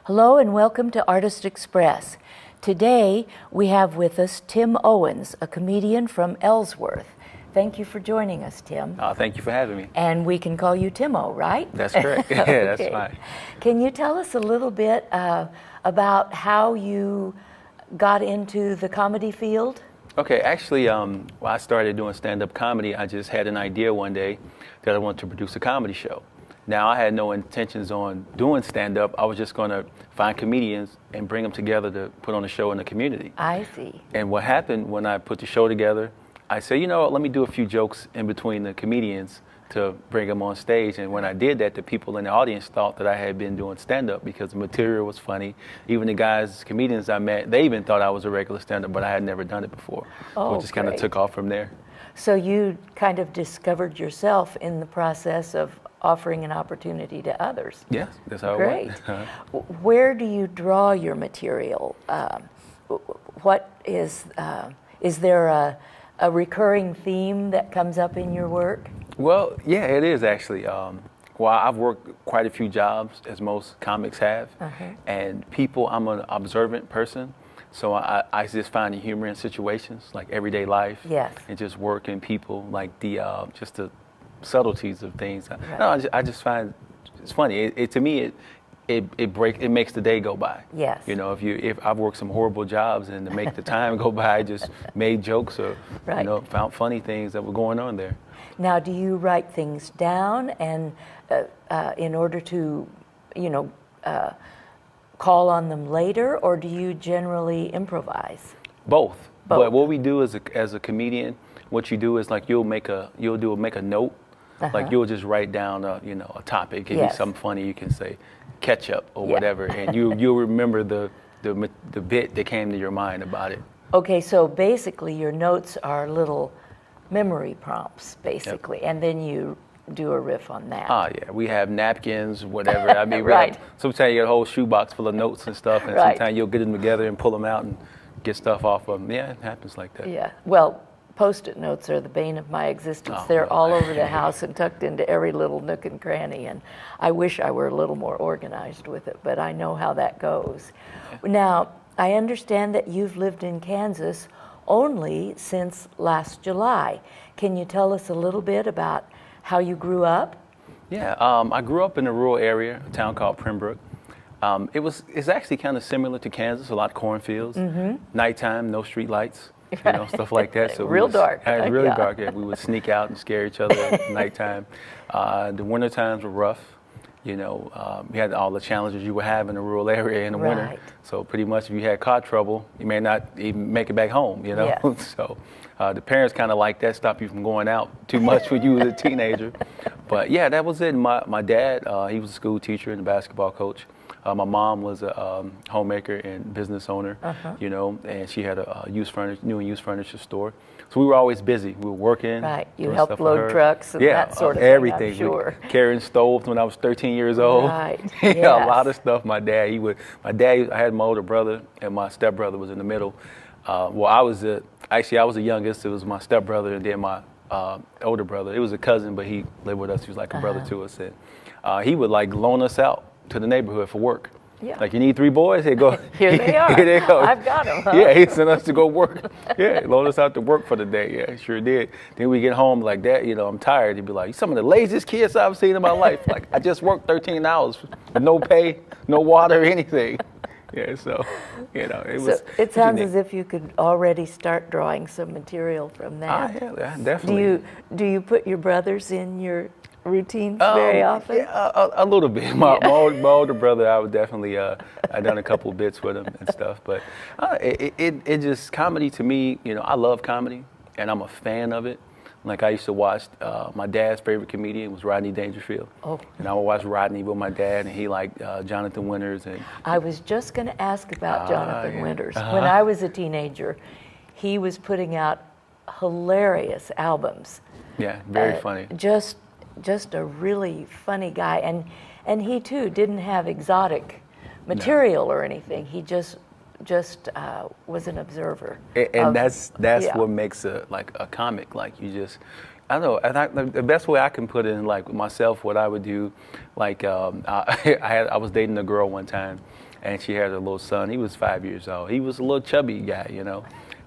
Hello and welcome to Artist Express. Today we have with us Tim Owens, a comedian from Ellsworth. Thank you for joining us, Tim. Thank you for having me. And we can call you Timo, right? That's correct. Yeah, Okay. that's fine. Can you tell us a little bit about how you got into the comedy field? Okay, actually, when I started doing stand-up comedy, I just had an idea one day that I wanted to produce a comedy show. Now, I had no intentions on doing stand-up. I was just going to find comedians and bring them together to put on a show in the community. I see. And what happened when I put the show together, I said, you know what, let me do a few jokes in between the comedians to bring them on stage. And when I did that, the people in the audience thought that I had been doing stand-up because the material was funny. Even the guys, comedians I met, they even thought I was a regular stand-up, but I had never done it before. Oh, so it just kind of took off from there. So you kind of discovered yourself in the process of offering an opportunity to others. Yes, that's how Great. it went. Where do you draw your material? What is there a recurring theme that comes up in your work? Well, yeah, it is actually. Well, I've worked quite a few jobs, as most comics have, and people, I'm an observant person, so I just find the humor in situations, like everyday life, Yes. and just working people, like just the subtleties of things. Right. No, I just find it's funny. To me, it makes the day go by. Yes. You know, if I've worked some horrible jobs and to make the time go by, I just made jokes or Right. found funny things that were going on there. Now, do you write things down and in order to, call on them later, or do you generally improvise? Both. Both. But what we do as a comedian, what you do is like you'll make a note. Like you'll just write down a topic, give you Yes. something funny, you can say ketchup or whatever, and you'll remember the bit that came to your mind about it. Okay, so basically your notes are little memory prompts, basically, and then you do a riff on that. Yeah, we have napkins, whatever. I mean, Right. Sometimes you get a whole shoebox full of notes and stuff, and Right. sometimes you'll get them together and pull them out and get stuff off of them. Yeah, it happens like that. Yeah, well, Post-it notes are the bane of my existence. They're all over the house and tucked into every little nook and cranny, and I wish I were a little more organized with it, but I know how that goes. Now, I understand that you've lived in Kansas only since last July. Can you tell us a little bit about how you grew up? Yeah, I grew up in a rural area, a town called Pembroke. It's actually kind of similar to Kansas, a lot of cornfields, nighttime, no street lights. Stuff like that. So Real dark. Really Yeah. dark. Yeah, we would sneak out and scare each other at nighttime. The winter times were rough. We had all the challenges you would have in a rural area in the winter. Right. So pretty much, if you had car trouble, you may not even make it back home. Yes. So the parents kind of like that, stop you from going out too much when you was a teenager. But yeah, that was it. My dad, he was a school teacher and a basketball coach. My mom was a homemaker and business owner, and she had a new and used furniture store. So we were always busy. We were working. Right, you doing helped stuff for load her. trucks and that sort of thing, everything. I'm sure. Carrying stoves when I was 13 years old. Right, Yeah, yes. a lot of stuff. I had my older brother, and my stepbrother was in the middle. I was the youngest. It was my stepbrother, and then my older brother. It was a cousin, but he lived with us. He was like a brother to us. And he would like loan us out to the neighborhood for work. Yeah. Like, you need 3 boys? Here, go. Here they are. Here they go. I've got them. Huh? Yeah, he sent us to go work. Yeah, loan us out to work for the day. Yeah, he sure did. Then we get home like that, I'm tired. He'd be like, "You some of the laziest kids I've seen in my life. Like, I just worked 13 hours with no pay, no water, anything." Yeah, so, it was. It sounds unique. as if you could already start drawing some material from that. Yeah, definitely. Do you put your brothers in your routines very often? Yeah, a little bit. My older brother, I would definitely, I done a couple bits with him and stuff. But it just, comedy to me, I love comedy and I'm a fan of it. Like, I used to watch, my dad's favorite comedian was Rodney Dangerfield. Oh. And I would watch Rodney with my dad, and he liked Jonathan Winters. And I was just going to ask about Jonathan Winters. When I was a teenager, he was putting out hilarious albums. Yeah, very funny. Just a really funny guy, and he too didn't have exotic material or anything. He just was an observer. And that's what makes a comic. Like, you just, I don't know. The best way I can put it in, like, myself, what I would do, like, I was dating a girl one time, and she had a little son. He was 5 years old. He was a little chubby guy,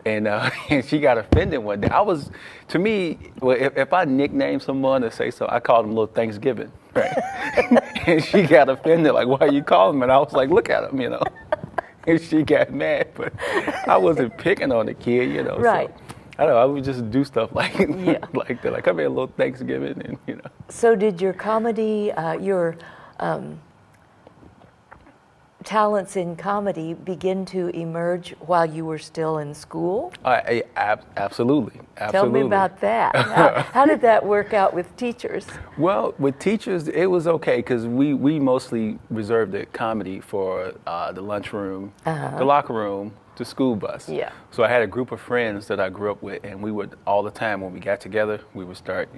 and and she got offended one day. To me, well, if I nickname someone or say so, I called him Little Thanksgiving, right? And she got offended, like, why are you calling him? And I was like, look at him, And she got mad, but I wasn't picking on the kid, Right. So, I don't know, I would just do stuff like like that. Like, come here, a little Thanksgiving, and So did your comedy, your talents in comedy begin to emerge while you were still in school? Absolutely. Tell me about that. How did that work out with teachers? Well, with teachers, it was okay because we mostly reserved the comedy for the lunchroom, the locker room, the school bus. Yeah. So I had a group of friends that I grew up with, and we would all the time when we got together, we would start,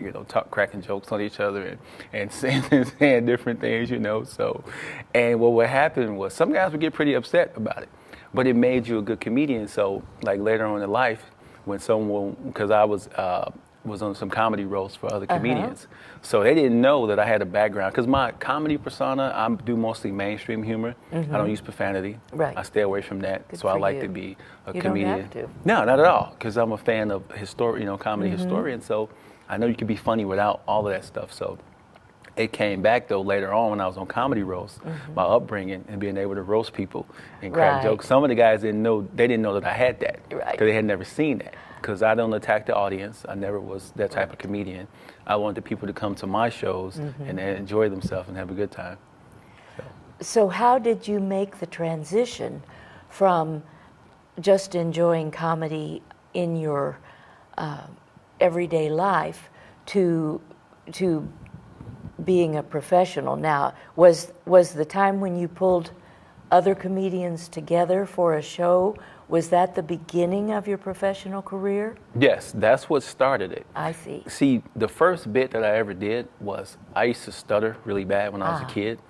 cracking jokes on each other and saying different things, So, and what would happen was some guys would get pretty upset about it, but it made you a good comedian. So, like later on in life, when someone, because I was on some comedy roles for other comedians. So they didn't know that I had a background. Because my comedy persona, I do mostly mainstream humor. I don't use profanity. Right. I stay away from that. Good so I for like you. to be a You comedian. don't have to. No, not at all. Because I'm a fan of comedy historian. So I know you can be funny without all of that stuff. So it came back though later on when I was on comedy roasts, my upbringing and being able to roast people and crack Right. jokes. Some of the guys didn't know that I had that. Right. Because they had never seen that. Because I don't attack the audience. I never was that type of comedian. I wanted the people to come to my shows and enjoy themselves and have a good time. So how did you make the transition from just enjoying comedy in your everyday life to being a professional? Now, was the time when you pulled other comedians together for a show, was that the beginning of your professional career? Yes, that's what started it. I see. See, the first bit that I ever did was I used to stutter really bad when I was a kid.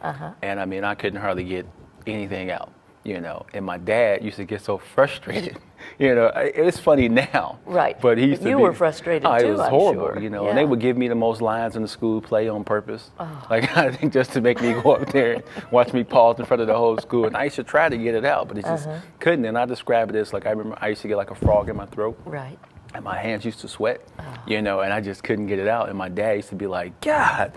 And I mean, I couldn't hardly get anything out, And my dad used to get so frustrated. It's funny now. Right. But he used to you be, were frustrated it too, was I'm horrible, sure. And they would give me the most lines in the school play on purpose. Like, I think just to make me go up there and watch me pause in front of the whole school. And I used to try to get it out, but it just couldn't. And I describe it as like, I remember I used to get like a frog in my throat. Right. And my hands used to sweat, and I just couldn't get it out. And my dad used to be like, God.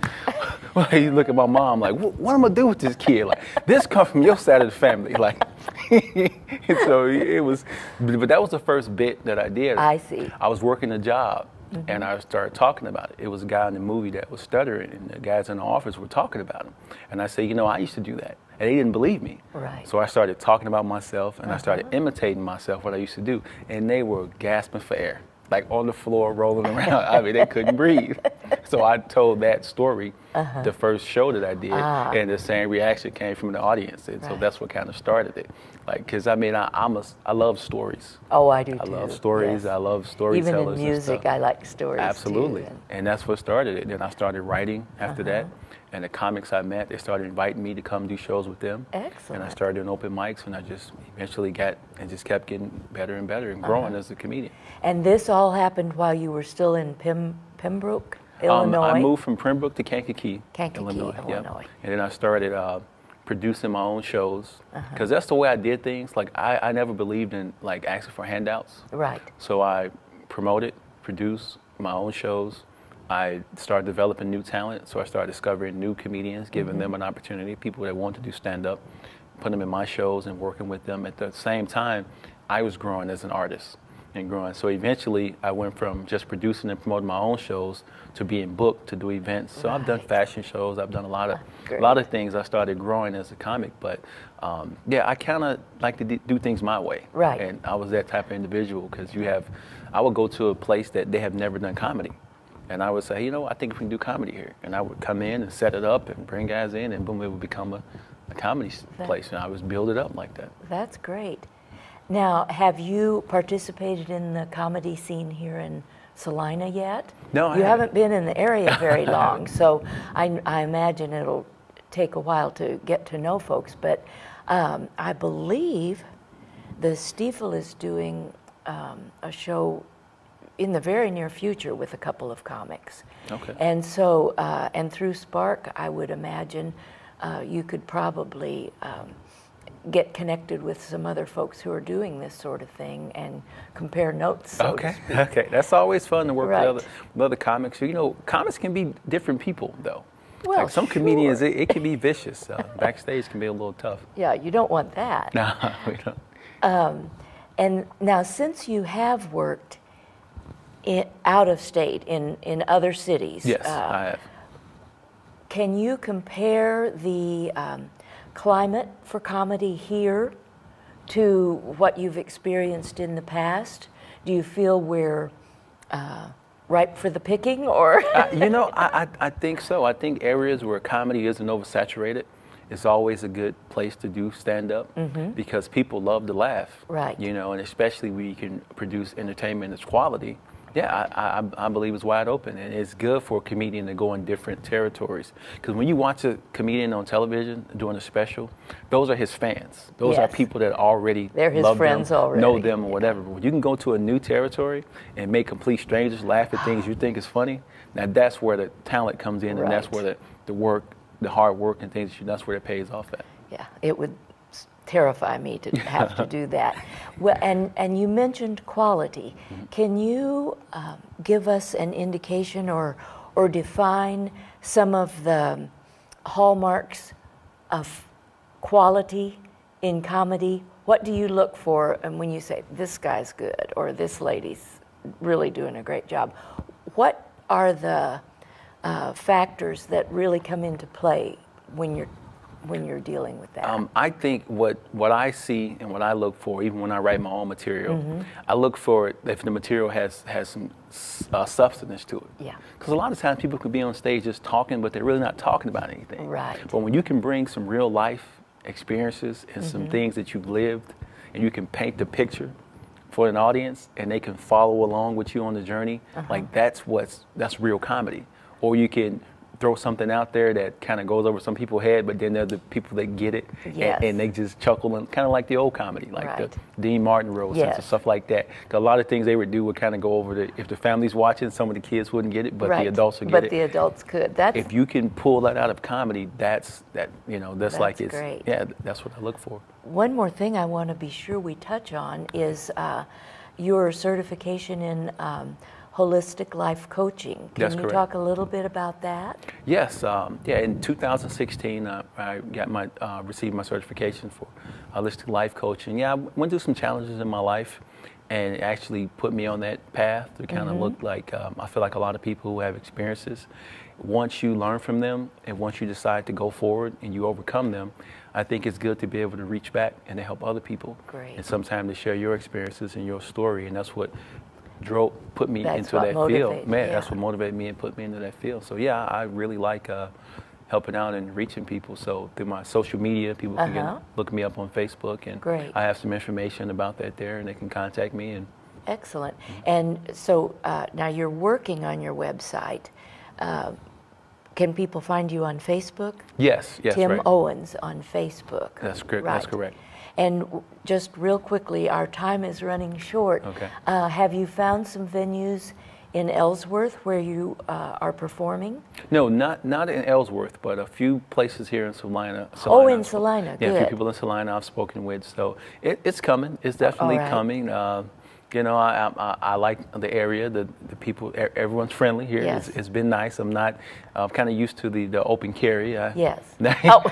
Well, he'd look at my mom like, what am I gonna do with this kid? Like, this come from your side of the family. Like, and so it was, but that was the first bit that I did. I see. I was working a job, and I started talking about it. It was a guy in the movie that was stuttering, and the guys in the office were talking about him. And I said, I used to do that. And they didn't believe me. Right. So I started talking about myself, and I started imitating myself, what I used to do. And they were gasping for air, like on the floor, rolling around. I mean, they couldn't breathe. So I told that story the first show that I did, and the same reaction came from the audience. And so that's what kind of started it. Like, because I mean, I love stories. Oh, I do too. I love stories. Yes. I love storytellers. Even in music, I like stories Absolutely. too. And that's what started it. Then I started writing after that. And the comics I met, they started inviting me to come do shows with them. Excellent. And I started doing open mics, and I just eventually just kept getting better and better and growing as a comedian. And this all happened while you were still in Pembroke, Illinois? I moved from Pembroke to Kankakee, Illinois. Yep. And then I started producing my own shows, because that's the way I did things. Like, I never believed in like asking for handouts. Right. So I promoted, produced my own shows. I started developing new talent, so I started discovering new comedians, giving them an opportunity, people that want to do stand-up, putting them in my shows and working with them. At the same time, I was growing as an artist and growing. So eventually, I went from just producing and promoting my own shows to being booked to do events. So I've done fashion shows. I've done a lot of things. I started growing as a comic, but I kind of like to do things my way. Right. And I was that type of individual, because I would go to a place that they have never done comedy. And I would say, I think we can do comedy here. And I would come in and set it up and bring guys in, and boom, it would become a comedy place. And I would build it up like that. That's great. Now, have you participated in the comedy scene here in Salina yet? No, I You haven't. haven't been in the area very long, so I imagine it'll take a while to get to know folks. But I believe the Stiefel is doing a show in the very near future with a couple of comics. Okay. And so, and through Spark, I would imagine you could probably get connected with some other folks who are doing this sort of thing and compare notes. So to speak. Okay, that's always fun to work Right. with other comics. You know, comics can be different people though. Well, like some sure. comedians, it can be vicious. Backstage can be a little tough. Yeah, you don't want that. No, we don't. And now, since you have worked out of state in other cities, Yes, I have. can you compare the climate for comedy here to what you've experienced in the past? Do you feel we're ripe for the picking, or? You know, I think so. I think areas where comedy isn't oversaturated, it's always a good place to do stand-up because people love to laugh. Right. You know, and especially when you can produce entertainment that's quality. Yeah, I believe it's wide open, and it's good for a comedian to go in different territories. Because when you watch a comedian on television doing a special, those are his fans. Those are Yes. people that already They're his love friends them, already. know them, or whatever. But when you can go to a new territory and make complete strangers laugh at things you think is funny, now that's where the talent comes in, and that's Right. where the work, the hard work and things, that's where it pays off at. Yeah, it would terrify me to have to do that. Well, and you mentioned quality. Can you give us an indication or define some of the hallmarks of quality in comedy? What do you look for, and when you say this guy's good or this lady's really doing a great job? What are the factors that really come into play when you're dealing with that? I think what I see and what I look for, even when I write my own material, I look for it if the material has some substance to it. Yeah. Because a lot of times people could be on stage just talking, but they're really not talking about anything. Right. But when you can bring some real life experiences and some things that you've lived, and you can paint the picture for an audience, and they can follow along with you on the journey, like that's real comedy. Or you can throw something out there that kind of goes over some people's head, but then there are the people that get it, Yes. and they just chuckle, and kind of like the old comedy, like Right. the Dean Martin roast and Yes. stuff like that. 'Cause a lot of things they would do would kind of go over if the family's watching, some of the kids wouldn't get it, but Right. the adults would get But it. the adults could. That's If you can pull that out of comedy, that's like it's great. yeah, that's what I look for. one more thing I want to be sure we touch on is your certification in holistic life coaching. Can That's you correct. talk a little bit about that? Yes, in 2016, I received my certification for holistic life coaching. Yeah, I went through some challenges in my life, and it actually put me on that path to kind of look like, I feel like a lot of people who have experiences, once you learn from them and once you decide to go forward and you overcome them, I think it's good to be able to reach back and to help other people. Great. And sometimes to share your experiences and your story, and that's what put me That's into what that field. motivated, Man, yeah. that's what motivated me and put me into that field. So yeah, I really like helping out and reaching people. So through my social media, people can look me up on Facebook, and Great. I have some information about that there, and they can contact me. And Excellent. And so now you're working on your website. Can people find you on Facebook? yes, Tim right. Owens on Facebook. That's correct. Right. That's correct. And just real quickly, our time is running short. Okay. Have you found some venues in Ellsworth where you are performing? No, not in Ellsworth, but a few places here in Salina. Oh, in Salina, Yeah, a few good. people in Salina I've spoken with. So it's coming. It's definitely All right. coming. I like the area. The people. Everyone's friendly here. Yes. It's been nice. I'm kind of used to the open carry. Yes. Oh.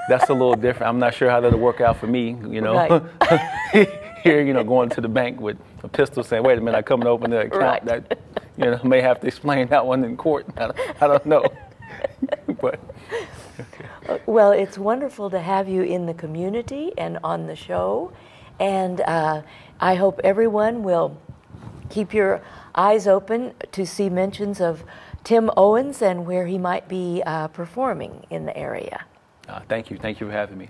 That's a little different. I'm not sure how that'll work out for me. Right. Here, going to the bank with a pistol, saying, "Wait a minute, I'm coming to open the account." Right. That, may have to explain that one in court. I don't know, but. Well, it's wonderful to have you in the community and on the show. And I hope everyone will keep your eyes open to see mentions of Tim Owens and where he might be performing in the area. Thank you. Thank you for having me.